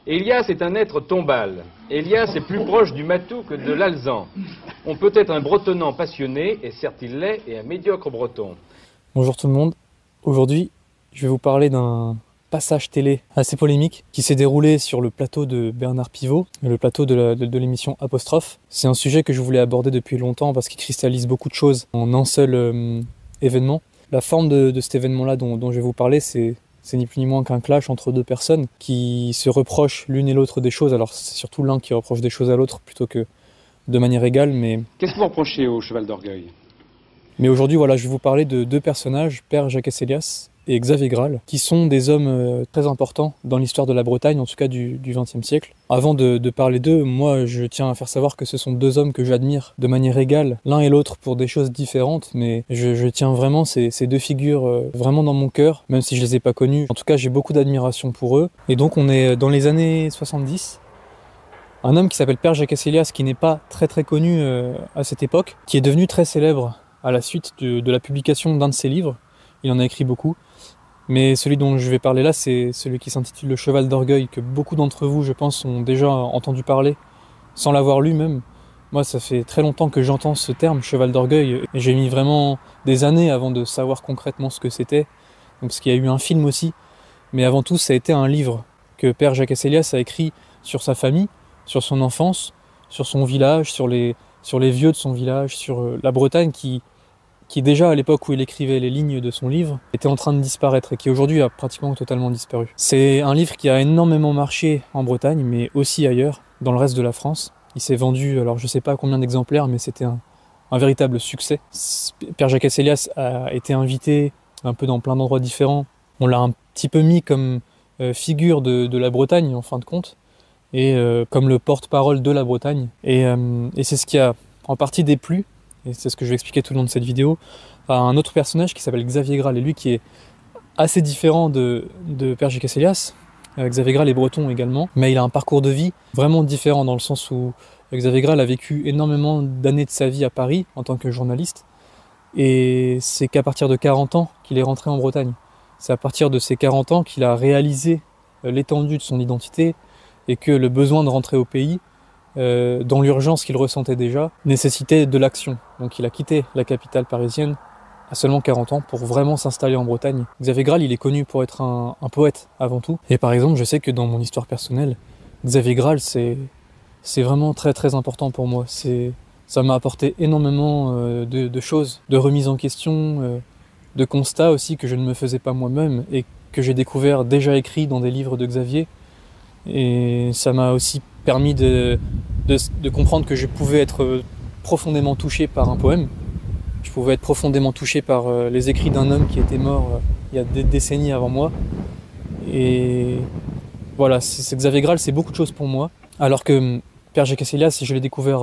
Elias est un être tombal. Elias est plus proche du matou que de l'alezan. On peut être un bretonnant passionné, et certes il l'est, et un médiocre breton. Bonjour tout le monde. Aujourd'hui, je vais vous parler d'un passage télé assez polémique qui s'est déroulé sur le plateau de Bernard Pivot, le plateau de l'émission Apostrophe. C'est un sujet que je voulais aborder depuis longtemps parce qu'il cristallise beaucoup de choses en un seul événement. La forme de cet événement-là dont je vais vous parler, c'est ni plus ni moins qu'un clash entre deux personnes qui se reprochent l'une et l'autre des choses. Alors c'est surtout l'un qui reproche des choses à l'autre plutôt que de manière égale. Mais qu'est-ce que vous reprochez au cheval d'orgueil? Mais aujourd'hui, voilà, je vais vous parler de deux personnages, Père Jacques Elias et Xavier Graal, qui sont des hommes très importants dans l'histoire de la Bretagne, en tout cas du XXe siècle. Avant de parler d'eux, moi je tiens à faire savoir que ce sont deux hommes que j'admire de manière égale, l'un et l'autre pour des choses différentes, mais je tiens vraiment ces deux figures vraiment dans mon cœur, même si je les ai pas connus. En tout cas, j'ai beaucoup d'admiration pour eux. Et donc on est dans les années 70. Un homme qui s'appelle Père Jacques Elias, qui n'est pas très connu à cette époque, qui est devenu très célèbre à la suite de la publication d'un de ses livres. Il en a écrit beaucoup. Mais celui dont je vais parler là, c'est celui qui s'intitule Le Cheval d'Orgueil, que beaucoup d'entre vous, je pense, ont déjà entendu parler, sans l'avoir lu même. Moi, ça fait très longtemps que j'entends ce terme, Cheval d'Orgueil, et j'ai mis vraiment des années avant de savoir concrètement ce que c'était. Donc, parce qu'il y a eu un film aussi. Mais avant tout, ça a été un livre que Père Jacques Elias a écrit sur sa famille, sur son enfance, sur son village, sur les vieux de son village, sur la Bretagne qui déjà à l'époque où il écrivait les lignes de son livre, était en train de disparaître et qui aujourd'hui a pratiquement totalement disparu. C'est un livre qui a énormément marché en Bretagne, mais aussi ailleurs, dans le reste de la France. Il s'est vendu, alors je sais pas combien d'exemplaires, mais c'était un véritable succès. Père Jacques Elias a été invité un peu dans plein d'endroits différents. On l'a un petit peu mis comme figure de la Bretagne en fin de compte, et comme le porte-parole de la Bretagne. Et c'est ce qui a en partie déplu, et c'est ce que je vais expliquer tout le long de cette vidéo, à un autre personnage qui s'appelle Xavier Graal, et lui qui est assez différent de Père Jacques Elias. Xavier Graal est breton également, mais il a un parcours de vie vraiment différent dans le sens où Xavier Graal a vécu énormément d'années de sa vie à Paris en tant que journaliste, et c'est qu'à partir de 40 ans qu'il est rentré en Bretagne. C'est à partir de ses 40 ans qu'il a réalisé l'étendue de son identité et que le besoin de rentrer au pays, dans l'urgence qu'il ressentait déjà, nécessitait de l'action. Donc il a quitté la capitale parisienne à seulement 40 ans pour vraiment s'installer en Bretagne. Xavier Graal, il est connu pour être un poète avant tout. Et par exemple, je sais que dans mon histoire personnelle, Xavier Graal, c'est vraiment très important pour moi. Ça m'a apporté énormément de choses, de remise en question, de constats aussi que je ne me faisais pas moi-même et que j'ai découvert déjà écrit dans des livres de Xavier. Et ça m'a aussi permis de comprendre que je pouvais être profondément touché par un poème. Je pouvais être profondément touché par les écrits d'un homme qui était mort il y a des décennies avant moi. Et voilà, Xavier Graal, c'est beaucoup de choses pour moi. Alors que Père Jacques Elias, je l'ai découvert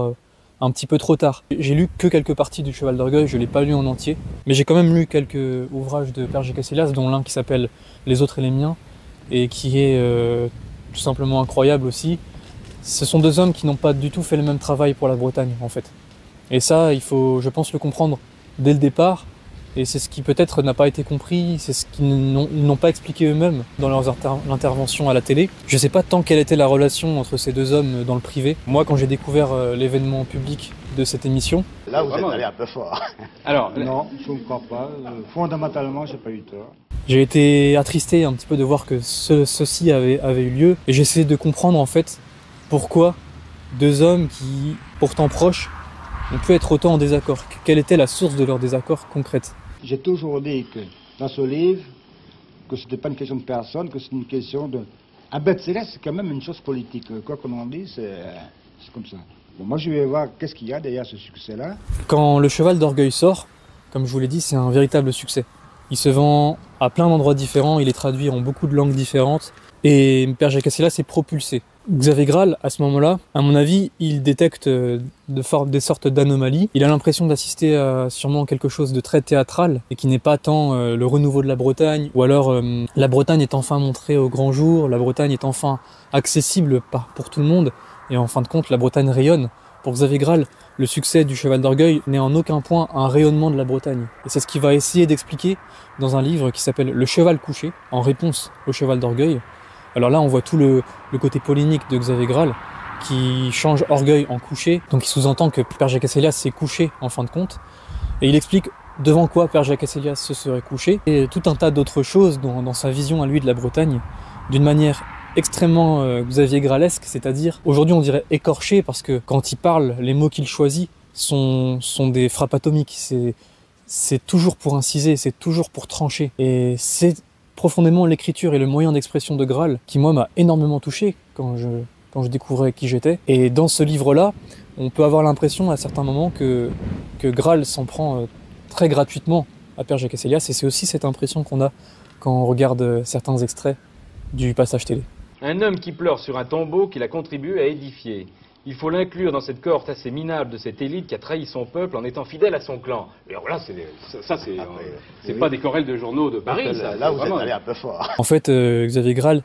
un petit peu trop tard. J'ai lu que quelques parties du Cheval d'Orgueil, je ne l'ai pas lu en entier. Mais j'ai quand même lu quelques ouvrages de Père Jacques Elias, dont l'un qui s'appelle Les autres et les miens, et qui est tout simplement incroyable aussi. Ce sont deux hommes qui n'ont pas du tout fait le même travail pour la Bretagne, en fait. Et ça, il faut, je pense, le comprendre dès le départ. Et c'est ce qui peut-être n'a pas été compris, c'est ce qu'ils n'ont pas expliqué eux-mêmes dans leurs interventions à la télé. Je ne sais pas tant quelle était la relation entre ces deux hommes dans le privé. Moi, quand j'ai découvert l'événement public de cette émission... Là, vous êtes allé un peu fort. Alors, non, je ne crois pas. Fondamentalement, j'ai pas eu tort. J'ai été attristé un petit peu de voir que ceci avait eu lieu. Et j'ai essayé de comprendre, en fait, pourquoi deux hommes qui, pourtant proches, ont pu être autant en désaccord. Quelle était la source de leur désaccord concrète? J'ai toujours dit que, dans ce livre, que ce n'était pas une question de personne, que c'est une question de... Un best-seller, c'est quand même une chose politique. Quoi qu'on en dise, c'est comme ça. Bon, moi, je vais voir qu'est-ce qu'il y a derrière ce succès-là. Quand Le Cheval d'Orgueil sort, comme je vous l'ai dit, c'est un véritable succès. Il se vend à plein d'endroits différents, il est traduit en beaucoup de langues différentes, et Père Jacques Elias est propulsé. Xavier Graal, à ce moment-là, à mon avis, il détecte des sortes d'anomalies. Il a l'impression d'assister à sûrement quelque chose de très théâtral et qui n'est pas tant le renouveau de la Bretagne, ou alors la Bretagne est enfin montrée au grand jour, la Bretagne est enfin accessible pour tout le monde, et en fin de compte, la Bretagne rayonne. Pour Xavier Graal, le succès du Cheval d'Orgueil n'est en aucun point un rayonnement de la Bretagne. Et c'est ce qu'il va essayer d'expliquer dans un livre qui s'appelle Le Cheval couché, en réponse au Cheval d'Orgueil. Alors là, on voit tout le côté polémique de Xavier Graal, qui change orgueil en couché. Donc il sous-entend que Père Jacques Asselias s'est couché en fin de compte. Et il explique devant quoi Père Jacques Asselias se serait couché. Et tout un tas d'autres choses dans sa vision à lui de la Bretagne, d'une manière extrêmement Xavier Graalesque, c'est-à-dire aujourd'hui on dirait écorché, parce que quand il parle, les mots qu'il choisit sont des frappes atomiques. C'est toujours pour inciser, c'est toujours pour trancher. Et c'est profondément l'écriture et le moyen d'expression de Graal qui, moi, m'a énormément touché quand je découvrais qui j'étais. Et dans ce livre-là, on peut avoir l'impression à certains moments que Graal s'en prend très gratuitement à Père Jacques Asselias, et c'est aussi cette impression qu'on a quand on regarde certains extraits du passage télé. Un homme qui pleure sur un tombeau qu'il a contribué à édifier. Il faut l'inclure dans cette cohorte assez minable de cette élite qui a trahi son peuple en étant fidèle à son clan. Et alors là, c'est pas des querelles de journaux de Paris, ça. Là, vous êtes allé un peu fort. En fait, Xavier Graal,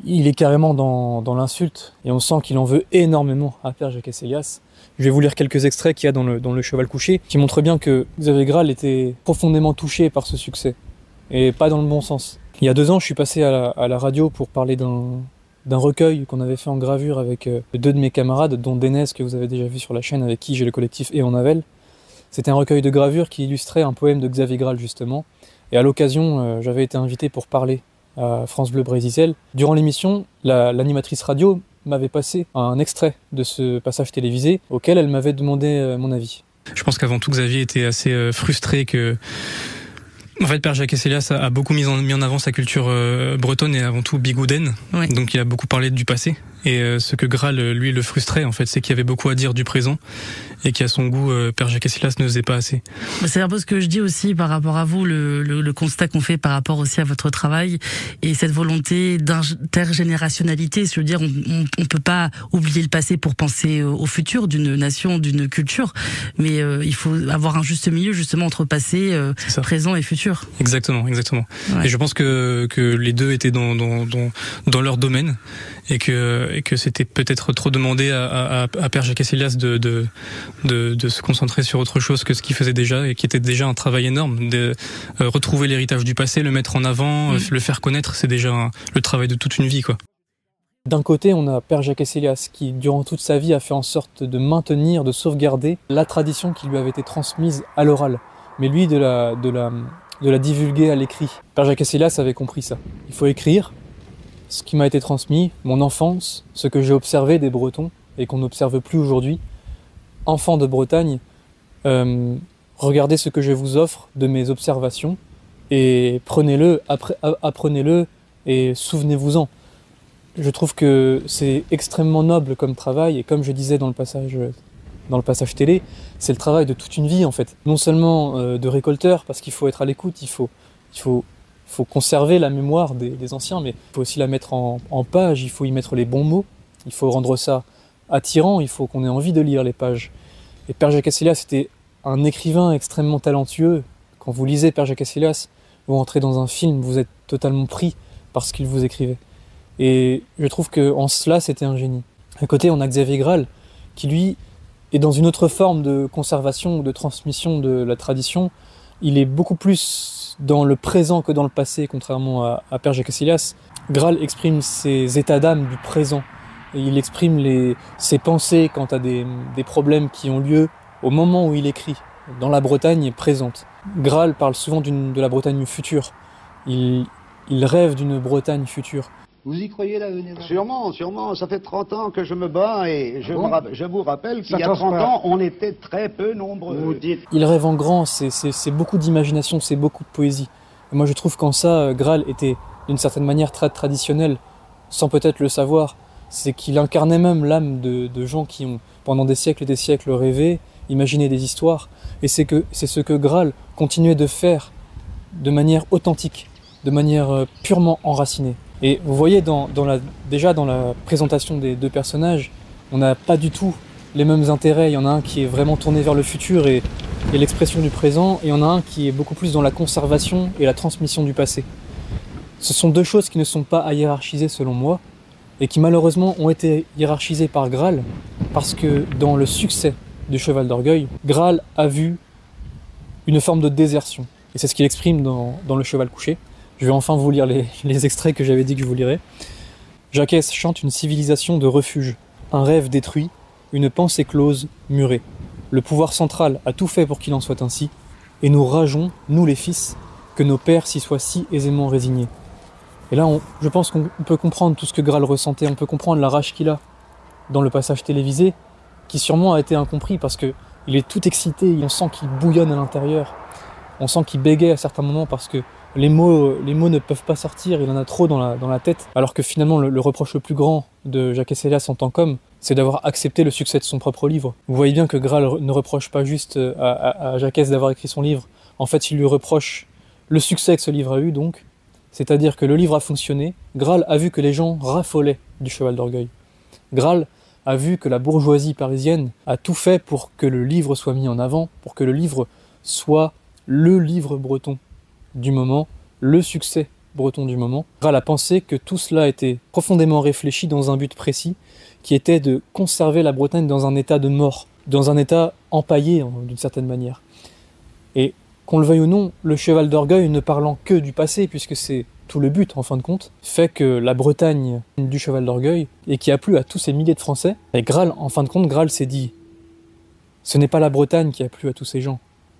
il est carrément dans l'insulte, et on sent qu'il en veut énormément à Père Jacques Asselias. Je vais vous lire quelques extraits qu'il y a dans le Cheval couché, qui montrent bien que Xavier Graal était profondément touché par ce succès, et pas dans le bon sens. Il y a 2 ans, je suis passé à la radio pour parler d'un recueil qu'on avait fait en gravure avec 2 de mes camarades, dont Dénès, que vous avez déjà vu sur la chaîne, avec qui j'ai le collectif Et on Avel. C'était un recueil de gravures qui illustrait un poème de Xavier Graal, justement. Et à l'occasion, j'avais été invité pour parler à France Bleu Brésil. Durant l'émission, l'animatrice radio m'avait passé un extrait de ce passage télévisé auquel elle m'avait demandé mon avis. Je pense qu'avant tout, Xavier était assez frustré que... En fait, Père Jacques Asselias a beaucoup mis en avant sa culture bretonne et avant tout bigoudaine. Ouais. Donc il a beaucoup parlé du passé. Et ce que Graal, lui, le frustrait, en fait, c'est qu'il y avait beaucoup à dire du présent et qu'à son goût, Père Jacques Asselias ne faisait pas assez. C'est un peu ce que je dis aussi par rapport à vous, le constat qu'on fait par rapport aussi à votre travail et cette volonté d'intergénérationnalité. Je veux dire, on peut pas oublier le passé pour penser au futur d'une nation, d'une culture, mais il faut avoir un juste milieu justement entre passé, présent et futur. Exactement. Ouais. Et je pense que les deux étaient dans leur domaine et que c'était peut-être trop demandé à Père Jacques Asselias de se concentrer sur autre chose que ce qu'il faisait déjà et qui était déjà un travail énorme, de retrouver l'héritage du passé, le mettre en avant, le faire connaître, c'est déjà le travail de toute une vie, quoi. D'un côté, on a Père Jacques Asselias qui, durant toute sa vie, a fait en sorte de maintenir, de sauvegarder la tradition qui lui avait été transmise à l'oral, mais lui de la divulguer à l'écrit. Père Jacques Asselias avait compris ça. Il faut écrire ce qui m'a été transmis, mon enfance, ce que j'ai observé des Bretons et qu'on n'observe plus aujourd'hui. Enfant de Bretagne, regardez ce que je vous offre de mes observations et prenez-le, apprenez-le et souvenez-vous-en. Je trouve que c'est extrêmement noble comme travail, et comme je disais dans le passage télé, c'est le travail de toute une vie en fait. Non seulement de récolteur, parce qu'il faut être à l'écoute, il faut conserver la mémoire des anciens, mais il faut aussi la mettre en page, il faut y mettre les bons mots, il faut rendre ça attirant, il faut qu'on ait envie de lire les pages. Et Père Jacques Asselias était un écrivain extrêmement talentueux. Quand vous lisez Père Jacques Asselias, vous entrez dans un film, vous êtes totalement pris par ce qu'il vous écrivait. Et je trouve qu'en cela, c'était un génie. À côté, on a Xavier Graal, qui lui est dans une autre forme de conservation ou de transmission de la tradition. Il est beaucoup plus dans le présent que dans le passé, contrairement à Père Jacques Asselias. Graal exprime ses états d'âme du présent. Et il exprime ses pensées quant à des problèmes qui ont lieu au moment où il écrit, dans la Bretagne présente. Graal parle souvent de la Bretagne future. Il rêve d'une Bretagne future. Vous y croyez l'avenir? Sûrement. Ça fait 30 ans que je me bats et je vous rappelle qu'il y a 30 transparaît. ans, on était très peu nombreux. Vous dites. Il rêve en grand, c'est beaucoup d'imagination, c'est beaucoup de poésie. Et moi je trouve qu'en ça, Graal était d'une certaine manière très traditionnel, sans peut-être le savoir. C'est qu'il incarnait même l'âme de gens qui ont, pendant des siècles et des siècles, rêvé, imaginé des histoires. Et c'est ce que Graal continuait de faire de manière authentique, de manière purement enracinée. Et vous voyez, déjà dans la présentation des 2 personnages, on n'a pas du tout les mêmes intérêts. Il y en a un qui est vraiment tourné vers le futur et l'expression du présent, et il y en a un qui est beaucoup plus dans la conservation et la transmission du passé. Ce sont 2 choses qui ne sont pas à hiérarchiser selon moi, et qui malheureusement ont été hiérarchisées par Graal, parce que dans le succès du Cheval d'Orgueil, Graal a vu une forme de désertion. Et c'est ce qu'il exprime dans le Cheval couché. Je vais enfin vous lire les extraits que j'avais dit que je vous lirais. Jacques chante une civilisation de refuge, un rêve détruit, une pensée close, murée. Le pouvoir central a tout fait pour qu'il en soit ainsi, et nous rageons, nous les fils, que nos pères s'y soient si aisément résignés. Et là, je pense qu'on peut comprendre tout ce que Graal ressentait, on peut comprendre la rage qu'il a dans le passage télévisé, qui sûrement a été incompris parce qu'il est tout excité, on sent qu'il bouillonne à l'intérieur, on sent qu'il bégaye à certains moments parce que les mots ne peuvent pas sortir, il en a trop dans la tête, alors que finalement le reproche le plus grand de Jacques Sellars en tant qu'homme, c'est d'avoir accepté le succès de son propre livre. Vous voyez bien que Graal ne reproche pas juste à Jacques d'avoir écrit son livre, en fait il lui reproche le succès que ce livre a eu donc, c'est-à-dire que le livre a fonctionné, Graal a vu que les gens raffolaient du Cheval d'Orgueil. Graal a vu que la bourgeoisie parisienne a tout fait pour que le livre soit mis en avant, pour que le livre soit le livre breton du moment, le succès breton du moment. Graal a pensé que tout cela était profondément réfléchi dans un but précis, qui était de conserver la Bretagne dans un état de mort, dans un état empaillé d'une certaine manière. Et qu'on le veuille ou non, le Cheval d'Orgueil ne parlant que du passé, puisque c'est tout le but en fin de compte, fait que la Bretagne du Cheval d'Orgueil, et qui a plu à tous ces milliers de Français, et Graal, en fin de compte, Graal s'est dit, ce n'est pas la Bretagne qui a plu à tous ces gens,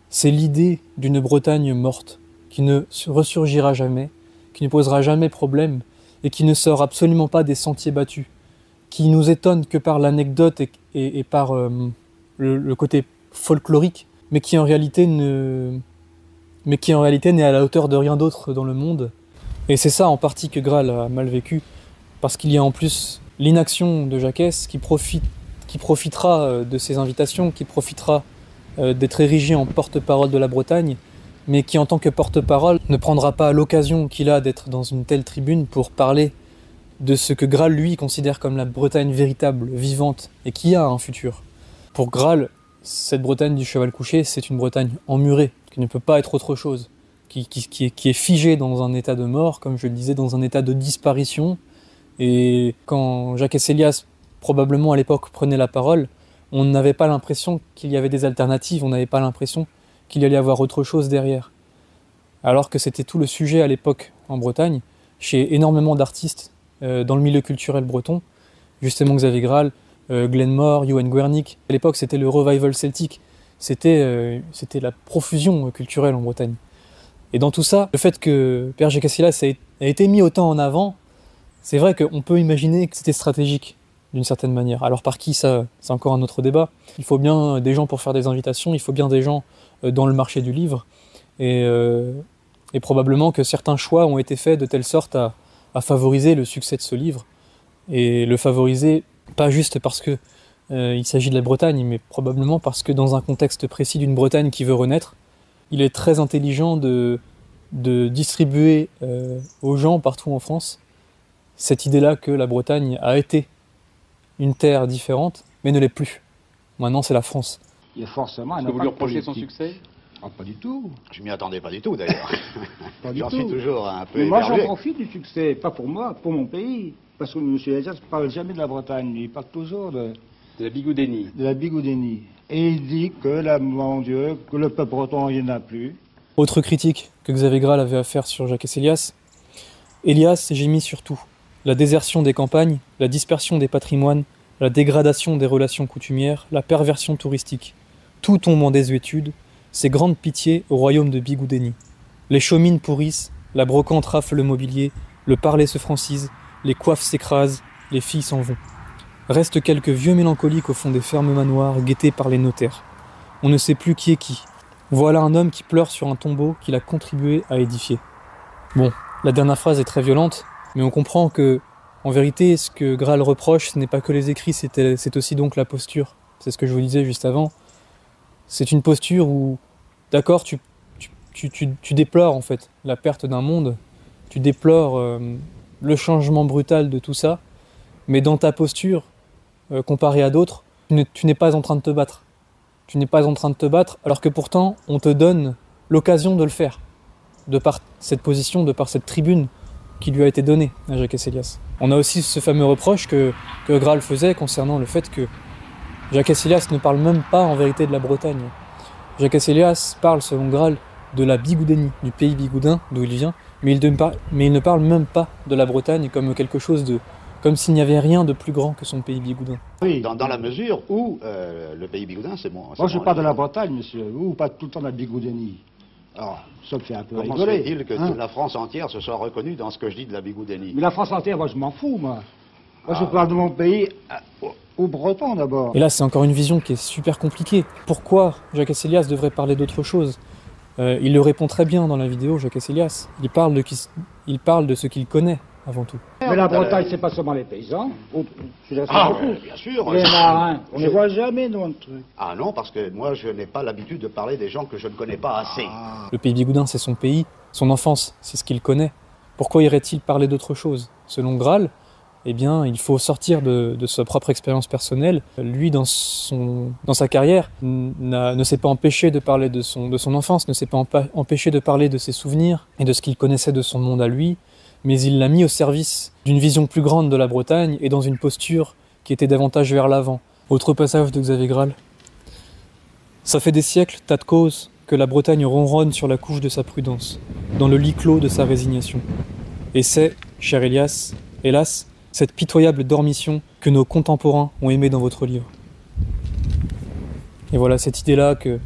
c'est l'idée d'une Bretagne morte, qui ne ressurgira jamais, qui ne posera jamais problème, et qui ne sort absolument pas des sentiers battus, qui nous étonne que par l'anecdote et par le côté folklorique, mais qui en réalité n'est à la hauteur de rien d'autre dans le monde. Et c'est ça en partie que Graal a mal vécu, parce qu'il y a en plus l'inaction de Jacques qui profitera de ses invitations, qui profitera d'être érigé en porte-parole de la Bretagne, mais qui en tant que porte-parole ne prendra pas l'occasion qu'il a d'être dans une telle tribune pour parler de ce que Graal lui considère comme la Bretagne véritable, vivante, et qui a un futur. Pour Graal, cette Bretagne du cheval couché, c'est une Bretagne emmurée, qui ne peut pas être autre chose, qui est figée dans un état de mort, comme je le disais, dans un état de disparition. Et quand Jacques Sellars, probablement à l'époque, prenait la parole, on n'avait pas l'impression qu'il y avait des alternatives, on n'avait pas l'impression qu'il allait y avoir autre chose derrière. Alors que c'était tout le sujet à l'époque en Bretagne, chez énormément d'artistes dans le milieu culturel breton, justement Xavier Graal, Glenn Moore, Ewan Guernic. À l'époque, c'était le revival celtique, c'était la profusion culturelle en Bretagne. Et dans tout ça, le fait que Père Jacques Sellars a été mis autant en avant, c'est vrai qu'on peut imaginer que c'était stratégique, d'une certaine manière. Alors par qui, ça, c'est encore un autre débat. Il faut bien des gens pour faire des invitations, il faut bien des gens dans le marché du livre, et probablement que certains choix ont été faits de telle sorte à favoriser le succès de ce livre, et le favoriser pas juste parce que il s'agit de la Bretagne, mais probablement parce que dans un contexte précis d'une Bretagne qui veut renaître, il est très intelligent de distribuer aux gens partout en France cette idée-là que la Bretagne a été une terre différente, mais ne l'est plus. Maintenant, c'est la France. Il y a forcément un Est-ce que vous lui reprochez son politique. succès? Ah, pas du tout. Je m'y attendais pas du tout d'ailleurs. Pas du J'en tout. suis toujours un peu Mais moi, j'en énervé. profite du succès, pas pour moi, pour mon pays. Parce que M. Sellars ne parle jamais de la Bretagne, il parle toujours de De la bigoudénie. la bigoudénie. Et il dit que, mon Dieu, que le peuple breton, il n'y en a plus. Autre critique que Xavier Graal avait à faire sur Jacques Sellars, Elias gémit sur tout. La désertion des campagnes, la dispersion des patrimoines, la dégradation des relations coutumières, la perversion touristique. Tout tombe en désuétude, c'est grande pitié au royaume de Bigoudénie. Les chaumines pourrissent, la brocante rafle le mobilier, le parler se francise, les coiffes s'écrasent, les filles s'en vont. Restent quelques vieux mélancoliques au fond des fermes manoirs guettés par les notaires. On ne sait plus qui est qui. Voilà un homme qui pleure sur un tombeau qu'il a contribué à édifier. Bon, la dernière phrase est très violente, mais on comprend que, en vérité, ce que Graal reproche, ce n'est pas que les écrits, c'est aussi donc la posture. C'est ce que je vous disais juste avant. C'est une posture où, d'accord, tu déplores en fait la perte d'un monde, tu déplores le changement brutal de tout ça, mais dans ta posture, comparée à d'autres, tu n'es pas en train de te battre. Tu n'es pas en train de te battre, alors que pourtant, on te donne l'occasion de le faire, de par cette position, de par cette tribune qui lui a été donnée à Jacques Sellars. On a aussi ce fameux reproche que Graal faisait concernant le fait que Jacques Sellars ne parle même pas en vérité de la Bretagne. Jacques Sellars parle, selon Graal, de la Bigoudénie, du pays bigoudin d'où il vient, mais il ne parle même pas de la Bretagne comme quelque chose comme s'il n'y avait rien de plus grand que son pays bigoudin. Oui, dans la mesure où le pays bigoudin, c'est bon. Moi, je parle de la Bretagne, monsieur. Vous parlez tout le temps de la bigoudénie. Alors, ça me fait un peu Comment se rigoler. fait-il que hein. la France entière se soit reconnue dans ce que je dis de la bigoudénie? Mais la France entière, moi, je m'en fous, moi. Moi, je parle de mon pays aux Bretons, d'abord. Et là, c'est encore une vision qui est super compliquée. Pourquoi Jacques Asselias devrait parler d'autre chose? Il le répond très bien dans la vidéo, Jacques Asselias. Il parle de ce qu'il connaît, avant tout. Mais la Bretagne, c'est pas seulement les paysans. Bien sûr. Les marins, on ne les voit jamais dans le truc. Ah non, parce que moi, je n'ai pas l'habitude de parler des gens que je ne connais pas assez. Le pays bigoudin, c'est son pays, son enfance, c'est ce qu'il connaît. Pourquoi irait-il parler d'autre chose? Selon Graal, eh bien, il faut sortir de sa propre expérience personnelle. Lui, dans sa carrière, ne s'est pas empêché de parler de son enfance, ne s'est pas empêché de parler de ses souvenirs et de ce qu'il connaissait de son monde à lui, mais il l'a mis au service d'une vision plus grande de la Bretagne et dans une posture qui était davantage vers l'avant. Autre passage de Xavier Graal. Ça fait des siècles, tas de causes, que la Bretagne ronronne sur la couche de sa prudence, dans le lit clos de sa résignation. Et c'est, cher Elias, hélas, cette pitoyable dormition que nos contemporains ont aimée dans votre livre. Et voilà, cette idée-là que,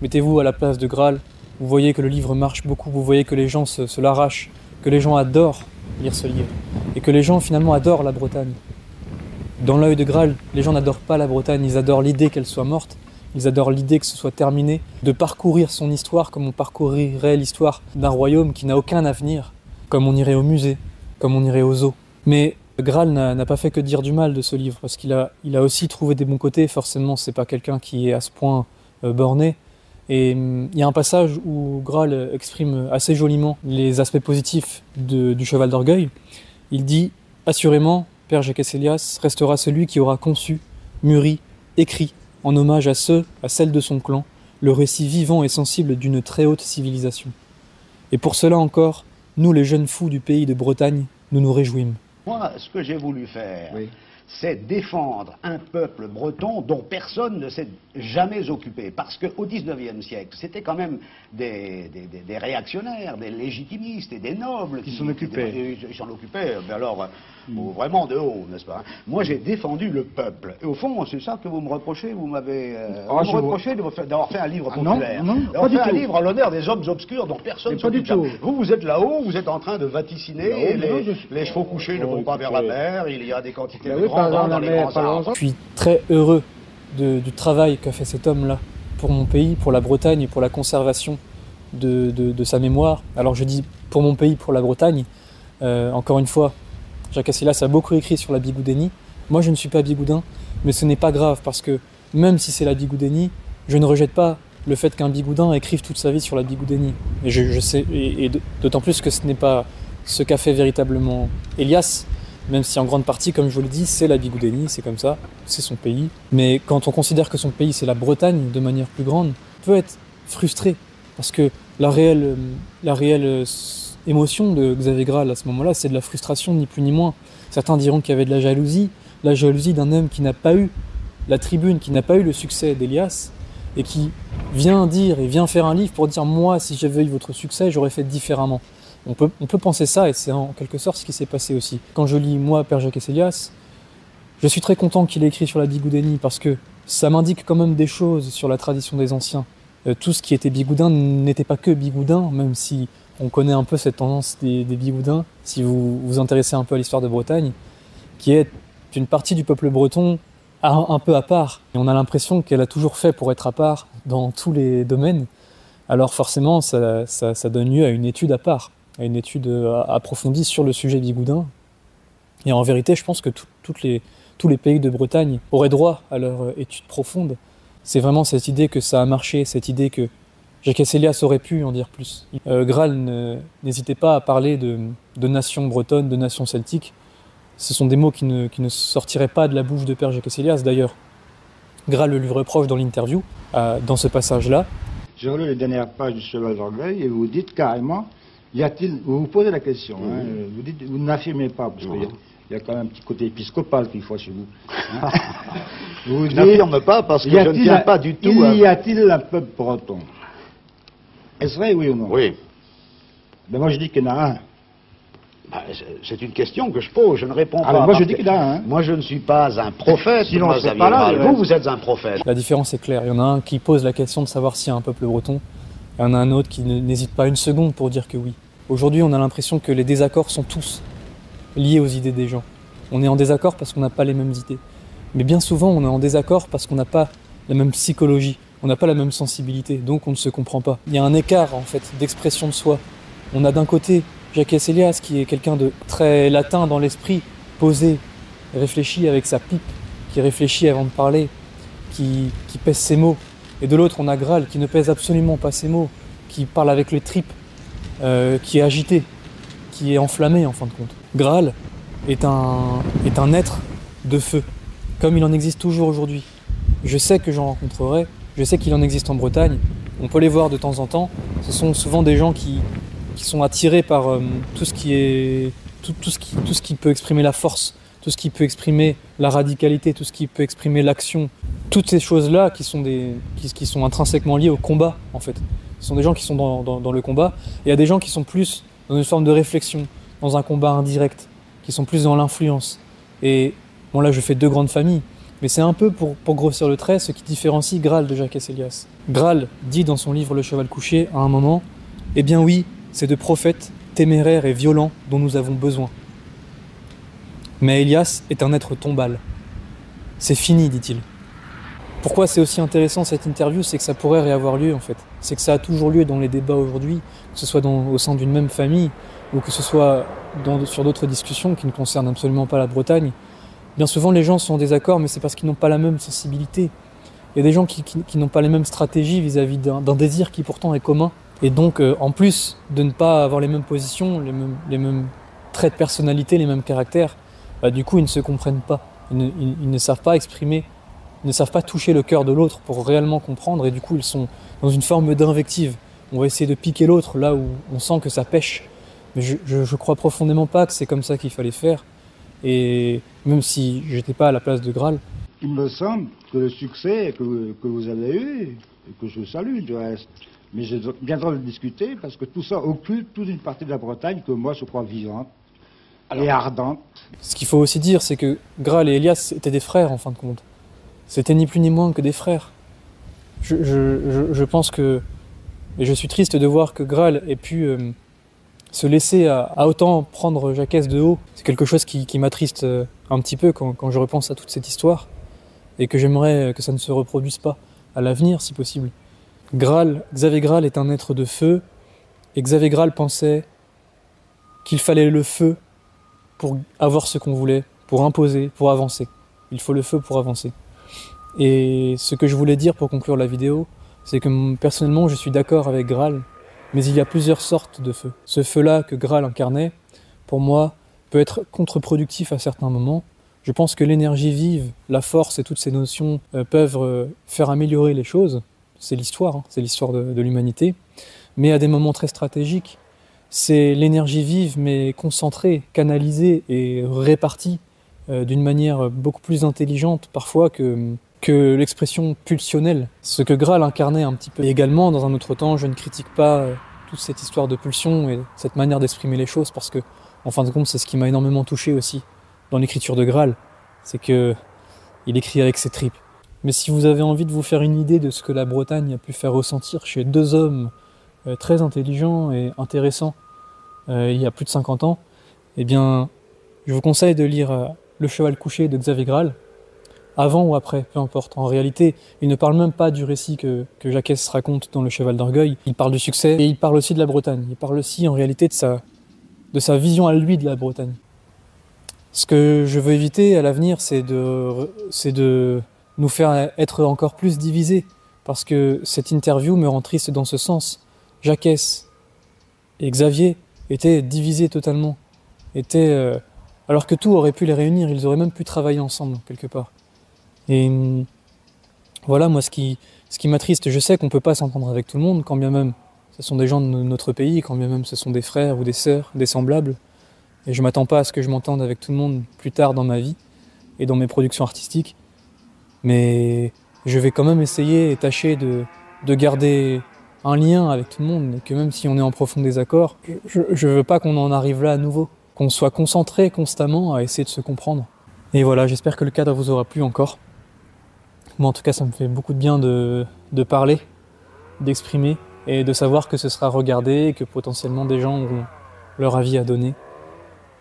mettez-vous à la place de Graal, vous voyez que le livre marche beaucoup, vous voyez que les gens se l'arrachent, que les gens adorent lire ce livre, et que les gens finalement adorent la Bretagne. Dans l'œil de Graal, les gens n'adorent pas la Bretagne, ils adorent l'idée qu'elle soit morte, ils adorent l'idée que ce soit terminé, de parcourir son histoire comme on parcourirait l'histoire d'un royaume qui n'a aucun avenir, comme on irait au musée, comme on irait au zoo. Mais Graal n'a pas fait que dire du mal de ce livre, parce qu'il a aussi trouvé des bons côtés. Forcément, c'est pas quelqu'un qui est à ce point borné. Et il y a un passage où Graal exprime assez joliment les aspects positifs du cheval d'orgueil. Il dit « Assurément, Père Jacques Asselias restera celui qui aura conçu, mûri, écrit, en hommage à celle de son clan, le récit vivant et sensible d'une très haute civilisation. Et pour cela encore, nous les jeunes fous du pays de Bretagne, nous nous réjouîmes. » Moi, ce que j'ai voulu faire, c'est défendre un peuple breton dont personne ne s'est jamais occupé. Parce qu'au XIXe siècle, c'était quand même des réactionnaires, des légitimistes et des nobles qui s'en occupaient. Ils s'en occupaient, mais alors, vraiment de haut, n'est-ce pas? Moi, j'ai défendu le peuple. Et au fond, c'est ça que vous me reprochez. Vous m'avez reproché d'avoir fait un livre populaire. D'avoir fait un livre en l'honneur des hommes obscurs dont personne ne s'occupe. Vous êtes là-haut, vous êtes en train de vaticiner. Les chevaux couchés ne vont pas vers la mer. Il y a des quantités de grands vents dans les grands arbres. Je suis très heureux du travail qu'a fait cet homme-là pour mon pays, pour la Bretagne et pour la conservation de sa mémoire. Alors je dis pour mon pays, pour la Bretagne, encore une fois, Jacques Asselias a beaucoup écrit sur la bigoudénie. Moi je ne suis pas bigoudin, mais ce n'est pas grave parce que même si c'est la bigoudénie, je ne rejette pas le fait qu'un bigoudin écrive toute sa vie sur la bigoudénie. Et je sais, et d'autant plus que ce n'est pas ce qu'a fait véritablement Elias, même si en grande partie, comme je vous le dis, c'est la bigoudénie, c'est comme ça, c'est son pays. Mais quand on considère que son pays c'est la Bretagne de manière plus grande, on peut être frustré parce que la réelle émotion de Xavier Graal à ce moment-là, c'est de la frustration, ni plus ni moins. Certains diront qu'il y avait de la jalousie d'un homme qui n'a pas eu la tribune, qui n'a pas eu le succès d'Elias, et qui vient dire et vient faire un livre pour dire « moi, si j'avais eu votre succès, j'aurais fait différemment ». On peut penser ça, et c'est en quelque sorte ce qui s'est passé aussi. Quand je lis, moi, Père Jacques Asselias, je suis très content qu'il ait écrit sur la bigoudénie, parce que ça m'indique quand même des choses sur la tradition des anciens. Tout ce qui était bigoudin n'était pas que bigoudin, même si on connaît un peu cette tendance des bigoudins, si vous vous intéressez un peu à l'histoire de Bretagne, qui est une partie du peuple breton un peu à part. Et on a l'impression qu'elle a toujours fait pour être à part dans tous les domaines. Alors forcément, ça donne lieu à une étude à part, à une étude approfondie sur le sujet bigoudin. Et en vérité, je pense que tous les pays de Bretagne auraient droit à leur étude profonde. C'est vraiment cette idée que ça a marché, cette idée que Jacques Asselias aurait pu en dire plus. Graal n'hésitait pas à parler de nation bretonne, de nation celtique. Ce sont des mots qui ne sortiraient pas de la bouche de Père Jacques Asselias. D'ailleurs, Graal le lui reproche dans l'interview, dans ce passage-là. J'ai relu les dernières pages du Cheval d'Orgueil et vous dites carrément, vous vous posez la question, hein, vous n'affirmez pas, parce qu'il y a quand même un petit côté épiscopal qu'il faut chez vous. Hein. Vous je n'affirme pas parce que je ne tiens pas du tout Y a-t-il un peuple breton? Est-ce vrai, oui ou non? Oui. Ben moi je dis qu'il y en a un. C'est une question que je pose, je ne réponds pas. Moi je dis qu'il y en a un. Moi je ne suis pas un prophète. Sinon je serais pas là. Vous êtes un prophète. La différence est claire. Il y en a un qui pose la question de savoir s'il y a un peuple breton. Il y en a un autre qui n'hésite pas une seconde pour dire que oui. Aujourd'hui, on a l'impression que les désaccords sont tous liés aux idées des gens. On est en désaccord parce qu'on n'a pas les mêmes idées. Mais bien souvent, on est en désaccord parce qu'on n'a pas la même psychologie, on n'a pas la même sensibilité, donc on ne se comprend pas. Il y a un écart, en fait, d'expression de soi. On a d'un côté Jacques Elias, qui est quelqu'un de très latin dans l'esprit, posé, réfléchi avec sa pipe, qui réfléchit avant de parler, qui pèse ses mots. Et de l'autre, on a Graal, qui ne pèse absolument pas ses mots, qui parle avec les tripes, qui est agité, qui est enflammé en fin de compte. Graal est un être de feu, comme il en existe toujours aujourd'hui. Je sais que j'en rencontrerai, je sais qu'il en existe en Bretagne, on peut les voir de temps en temps. Ce sont souvent des gens qui sont attirés par tout ce qui peut exprimer la force, tout ce qui peut exprimer la radicalité, tout ce qui peut exprimer l'action. Toutes ces choses-là qui sont intrinsèquement liées au combat, en fait. Ce sont des gens qui sont dans le combat, et il y a des gens qui sont plus dans une forme de réflexion, dans un combat indirect, qui sont plus dans l'influence. Et bon, là je fais deux grandes familles, mais c'est un peu, pour grossir le trait, ce qui différencie Graal de Jacques Elias. Graal dit dans son livre Le Cheval couché, à un moment, « Eh bien oui, c'est de prophètes téméraires et violents dont nous avons besoin. Mais Elias est un être tombal. C'est fini, dit-il. » Pourquoi c'est aussi intéressant cette interview, c'est que ça pourrait réavoir lieu en fait. C'est que ça a toujours lieu dans les débats aujourd'hui, que ce soit au sein d'une même famille, ou que ce soit sur d'autres discussions qui ne concernent absolument pas la Bretagne. Bien souvent les gens sont en désaccord, mais c'est parce qu'ils n'ont pas la même sensibilité. Il y a des gens qui n'ont pas les mêmes stratégies vis-à-vis d'un désir qui pourtant est commun. Et donc en plus de ne pas avoir les mêmes positions, les mêmes traits de personnalité, les mêmes caractères, du coup ils ne se comprennent pas. Ils ne savent pas exprimer, ils ne savent pas toucher le cœur de l'autre pour réellement comprendre, et du coup ils sont dans une forme d'invective. On va essayer de piquer l'autre là où on sent que ça pêche. Mais je crois profondément pas que c'est comme ça qu'il fallait faire. Et même si j'étais pas à la place de Graal. Il me semble que le succès que vous avez eu, et que je salue du reste, mais j'ai bien droit de le discuter parce que tout ça occulte toute une partie de la Bretagne que moi je crois vivante et ardente. Ce qu'il faut aussi dire, c'est que Graal et Elias étaient des frères en fin de compte. C'était ni plus ni moins que des frères. Je pense que, et je suis triste de voir que Graal ait pu se laisser à autant prendre Jacques de haut. C'est quelque chose qui m'attriste un petit peu quand je repense à toute cette histoire, et que j'aimerais que ça ne se reproduise pas à l'avenir si possible. Xavier Graal est un être de feu, et Xavier Graal pensait qu'il fallait le feu pour avoir ce qu'on voulait, pour imposer, pour avancer. Il faut le feu pour avancer. Et ce que je voulais dire pour conclure la vidéo, c'est que personnellement je suis d'accord avec Graal, mais il y a plusieurs sortes de feu. Ce feu-là que Graal incarnait, pour moi, peut être contre-productif à certains moments. Je pense que l'énergie vive, la force et toutes ces notions peuvent faire améliorer les choses. C'est l'histoire, hein, c'est l'histoire de l'humanité. Mais à des moments très stratégiques, c'est l'énergie vive mais concentrée, canalisée et répartie d'une manière beaucoup plus intelligente parfois que l'expression pulsionnelle. Ce que Graal incarnait un petit peu également dans un autre temps. Je ne critique pas toute cette histoire de pulsion et cette manière d'exprimer les choses parce que, en fin de compte, c'est ce qui m'a énormément touché aussi dans l'écriture de Graal. C'est qu'il écrit avec ses tripes. Mais si vous avez envie de vous faire une idée de ce que la Bretagne a pu faire ressentir chez deux hommes très intelligents et intéressants il y a plus de 50 ans, eh bien, je vous conseille de lire Le Cheval couché de Xavier Graal, avant ou après, peu importe. En réalité, il ne parle même pas du récit que Jacques raconte dans Le Cheval d'Orgueil. Il parle du succès et il parle aussi de la Bretagne. Il parle aussi en réalité de sa vision à lui de la Bretagne. Ce que je veux éviter à l'avenir, c'est de nous faire être encore plus divisés, parce que cette interview me rend triste dans ce sens. Jacques et Xavier étaient divisés totalement. Alors que tout aurait pu les réunir, ils auraient même pu travailler ensemble, quelque part. Et voilà, moi, ce qui m'attriste, je sais qu'on ne peut pas s'entendre avec tout le monde, quand bien même ce sont des gens de notre pays, quand bien même ce sont des frères ou des sœurs, des semblables. Et je ne m'attends pas à ce que je m'entende avec tout le monde plus tard dans ma vie et dans mes productions artistiques. Mais je vais quand même essayer et tâcher de garder un lien avec tout le monde, et que même si on est en profond désaccord, je ne veux pas qu'on en arrive là à nouveau. qu'on soit concentré constamment à essayer de se comprendre. Et voilà, j'espère que le cadre vous aura plu encore. Moi en tout cas ça me fait beaucoup de bien de parler, d'exprimer et de savoir que ce sera regardé et que potentiellement des gens auront leur avis à donner.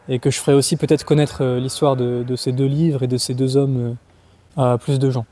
Et que je ferai aussi peut-être connaître l'histoire de ces deux livres et de ces deux hommes à plus de gens.